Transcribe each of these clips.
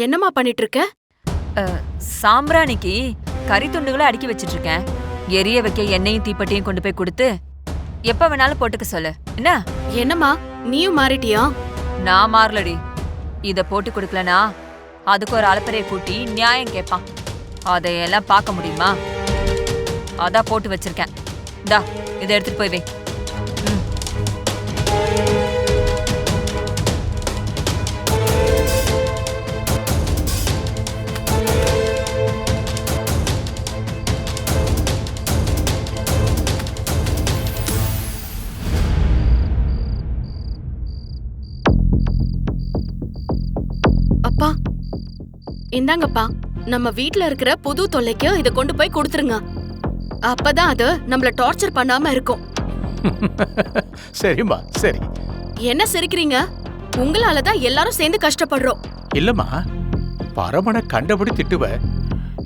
என்னம்மா பண்ணிட்டு இருக்க? சாம்பிராணிக்கு கறி துண்டுகளை அடுக்கி வச்சிட்டு இருக்கேன். எரிய வைக்க எண்ணெயும் தீப்பெட்டியும் கொண்டு போய் கொடுத்து எப்ப வேணாலும் போட்டுக்க சொல்லு. என்ன? என்னம்மா நீயும் மாறிட்டியா? நான் மாறலடி. இத போட்டு கொடுக்கலனா அதுக்கு ஒரு அலப்பறைய கூட்டி நியாயம் கேட்பான். அதையெல்லாம் பார்க்க முடியுமா? அதான் போட்டு வச்சிருக்கேன். இந்தா இதை எடுத்துட்டு போய் வை. அப்பா இந்தாங்கப்பா, நம்ம வீட்ல இருக்கிற புது தொல்லைக்கு இத கொண்டு போய் கொடுத்துருங்க. அப்பதான் அது நம்மள டார்ச்சர் பண்ணாம இருக்கும். சரிம்மா சரி. என்ன சிரிக்கிறீங்க? உங்களாலதான் எல்லாரும் சேர்ந்து கஷ்டப்படுறோம். இல்லம்மா, பரமனை கண்டபடி திட்டுவ,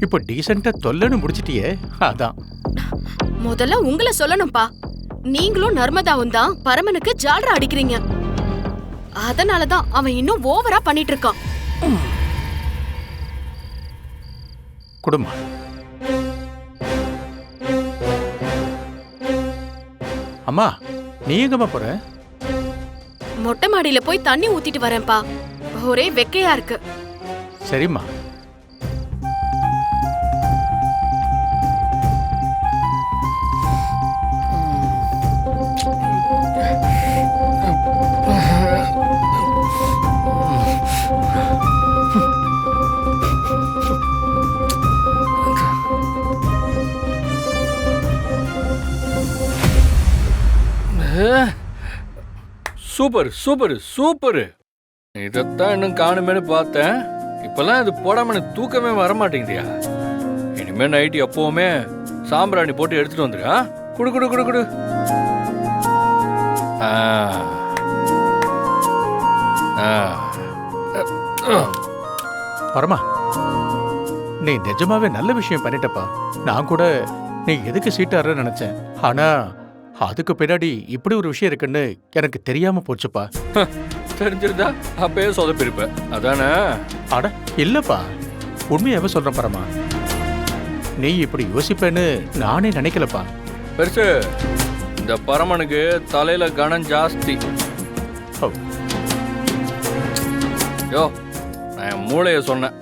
இப்போ டீசெண்டா தொல்லன்னு முடிச்சிட்டியே, அதான். முதல்ல உங்களை சொல்லணும்பா. நீங்களும் நர்மதாவும் தான் பரமனுக்கு ஜால்ரா அடிக்கிறீங்க. அதனாலதான் அவன் இன்னும் ஓவரா பண்ணிட்டு இருக்கான். குடும்பம் அம்மா, நீ எங்கம்மா போற? மொட்டை மாடியில போய் தண்ணி ஊத்திட்டு வரேன்பா. ஒரே வெக்கையா இருக்கு. சரிம்மா. Super super super. இதைத்தான் இன்னும் காணுமேனு பார்த்தேன். இப்பெல்லாம் இது போடாம எனக்கு தூக்கமே வரமாட்டேங்குதியா. இனிமே நைட்டு எப்பவுமே சாம்பிராணி போட்டு எடுத்துட்டு வந்துரு. குடு குடு குடு குடு. பரமா, நீ நிஜமாவே நல்ல விஷயம் பண்ணிட்டப்பா. நான் கூட நீ எதுக்கு சீட்டாருன்னு நினைச்சேன். ஆனா அதுக்கு பின்னாடி இப்படி ஒரு விஷயம் இருக்குன்னு எனக்கு தெரியாம போச்சுப்பா. தெரிஞ்சிருந்தா அப்பயே சொதப்பிருப்ப, அதானே? அட இல்லப்பா, உண்மையாவே சொல்றேன் பரமா. நீ இப்படி யோசிப்பேன்னு நானே நினைக்கலப்பா. பெருசு, இந்த பரமனுக்கு தலையில கனம் ஜாஸ்தி. யோ, நான் என் மூளைய சொன்னேன்.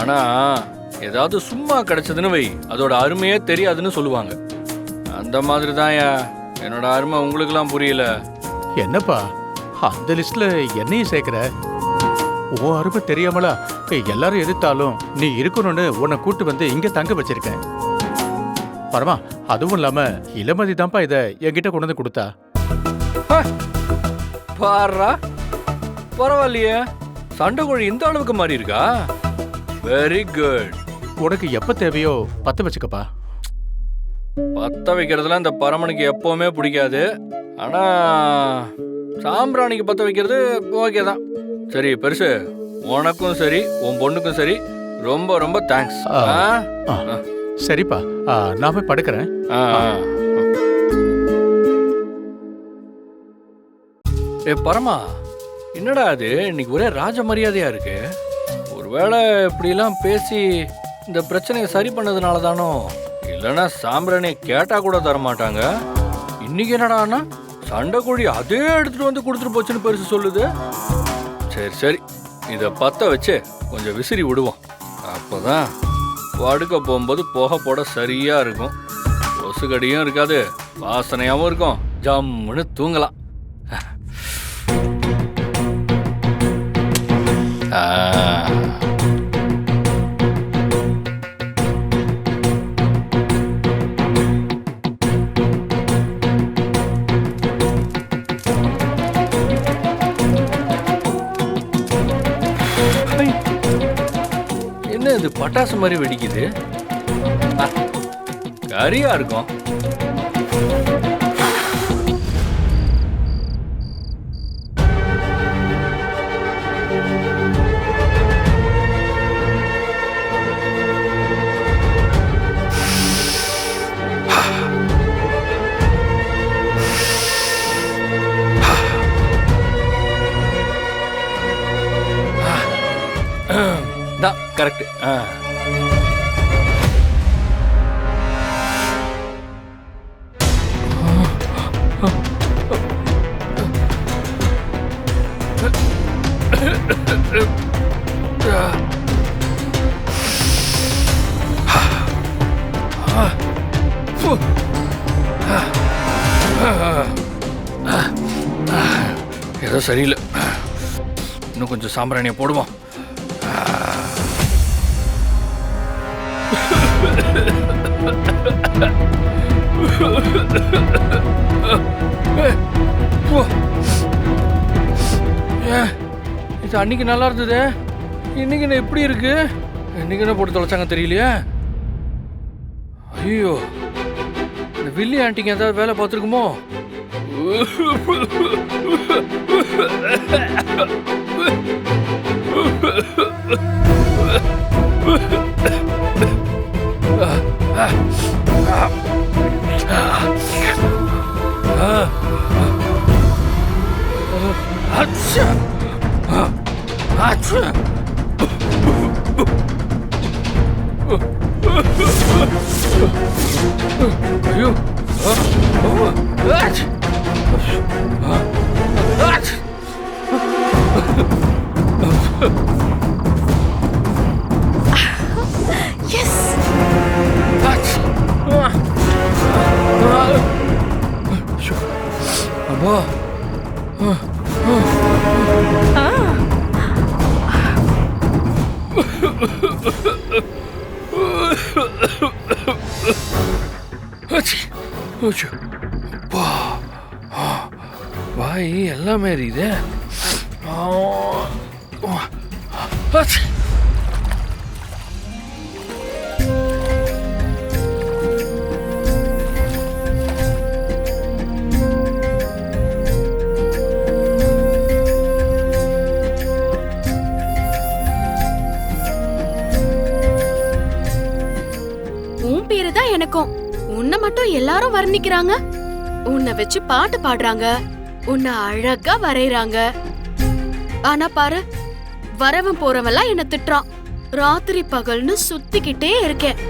ஆனா ஏதாவது சும்மா கிடைச்சதுன்னு வை, அதோட அருமையே தெரியாதுன்னு சொல்லுவாங்க. அந்த மாதிரி தான் என்னோட அருமை உங்களுக்குலாம் புரியல. என்னப்பா அந்த லிஸ்ட்ல என்னையும் சேர்க்கிற? உன் அருமை தெரியாமலா எல்லாரும் எதிர்த்தாலும் நீ இருக்கணும்னு உன்னை கூட்டு வந்து இங்க தங்க வச்சிருக்கேன். பரமா, அதுவும் இல்லாம இளமதி தான்ப்பா இத என்கிட்ட கொண்டு வந்து கொடுத்தா. பாரா, பரவாயில்லையே, சண்டை கோழி இந்த அளவுக்கு மாறி இருக்கா. Very good. உனக்கு எப்ப தேவையோ பத்த வச்சுக்கப்பா. பத்த வைக்கிறதுலாம் இந்த பரமனுக்கு எப்பவுமே பிடிக்காது. ஆனா சாம்பிராணிக்கு பத்த வைக்கிறது ஓகே தான். சரி பெருசு, உனக்கும் சரி உன் பொண்ணுக்கும் சரி ரொம்ப ரொம்ப தேங்க்ஸ். சரிப்பா, நான் போய் படுக்கிறேன். ஏ பரமா, என்னடா அது இன்னைக்கு ஒரே ராஜ மரியாதையா இருக்கு? ஒருவேளை இப்படிலாம் பேசி இந்த பிரச்சனையை சரி பண்ணதுனால தானோ? இல்லைன்னா சாம்பிராணியை கேட்டா கூட தரமாட்டாங்க. இன்னைக்கு என்னடான்னா சண்டை கோழி அதே எடுத்துட்டு வந்து கொடுத்துட்டு போச்சுன்னு பெருசு சொல்லுது. சரி சரி, இதை பத்த வச்சு கொஞ்சம் விசிறி விடுவோம். அப்போதான் படுக்க போகும்போது புகை போட சரியா இருக்கும். கொசுக்கடியும் இருக்காது, வாசனையாகவும் இருக்கும். ஜம்முன்னு தூங்கலாம். என்ன இது பட்டாசு மாதிரி வெடிக்குது? கரியா இருக்கும். கரெக்ட். ஏதோ சரியில்லை. இன்னும் கொஞ்சம் சாம்பிராணியை போடுவோம். இது அன்னைக்கு நல்லா இருந்தது, இன்னைக்கு என்ன எப்படி இருக்கு? இன்னைக்கு என்ன போட்டு தொலைச்சாங்க தெரியலையா? ஐயோ, இந்த வில்லி ஆண்டிங்க ஏதாவது வேலை பார்த்துருக்குமோ? ஐயோ, அப்பா, வாய் எல்லாமே எரியுது. உன் பேரு தான் எனக்கும். உன்னை மட்டும் எல்லாரும் வர்ணிக்கிறாங்க. உன்னை வச்சு பாட்டு பாடுறாங்க, உன்னை அழகா வரையறாங்க. ஆனா பாரு, வரவன் போறவெல்லாம் என்ன திட்டுறான். ராத்திரி பகல்னு சுத்திக்கிட்டே இருக்கேன்.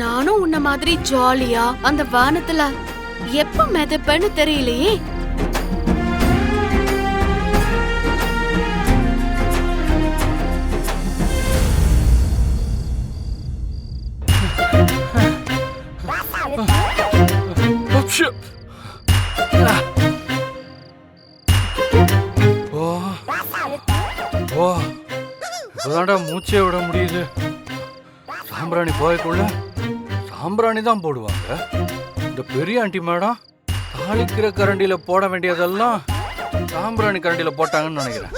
நானும் உன்ன மாதிரி ஜாலியா அந்த வானத்துல எப்ப மிதப்பேன்னு தெரியலையே. இப்போதான்டா மூச்சே விட முடியுது. சாம்பிராணி போயக்குள்ள சாம்பிராணி தான் போடுவாங்க. இந்த பெரிய ஆண்டி மேடம் தாளிக்கிற கரண்டியில போட வேண்டியதெல்லாம் சாம்பிராணி கரண்டியில போட்டாங்கன்னு நினைக்கிறேன்.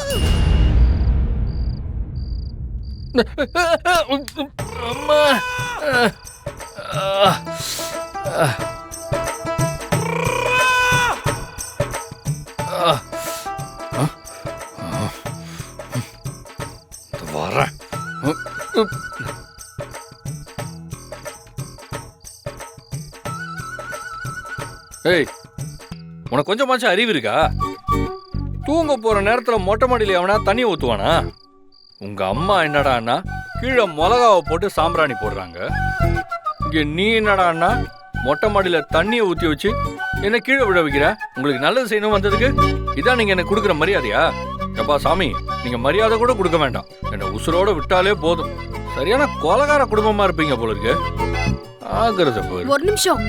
அம்மா, வரேன். ஏய், உனக்கு கொஞ்சமாச்சும் அறிவு இருக்கா? தூங்க போற நேரத்துல மொட்டை மாடியில எவனா தண்ணி ஊத்துவானா? உங்க அம்மா என்னடான்னா கீழே மிளகாவை போட்டு சாம்பிராணி போடுறாங்க. இங்க நீ என்னடான்னா மொட்டை மாடியில தண்ணியை ஊத்தி வச்சு என்ன கீழே விழ வைக்கிற. உங்களுக்கு நல்லது செய்யணும் வந்ததுக்கு இதான் நீங்க எனக்கு கொடுக்குற மரியாதையா? எப்பா சாமி, நீங்க மரியாதை கூட கொடுக்க வேண்டாம். என்ன உசுரோட விட்டாலே போதும். சரியான கொலகார குடும்பமா இருப்பீங்க போல இருக்கு. ஆகிறது ஒரு நிமிஷம்.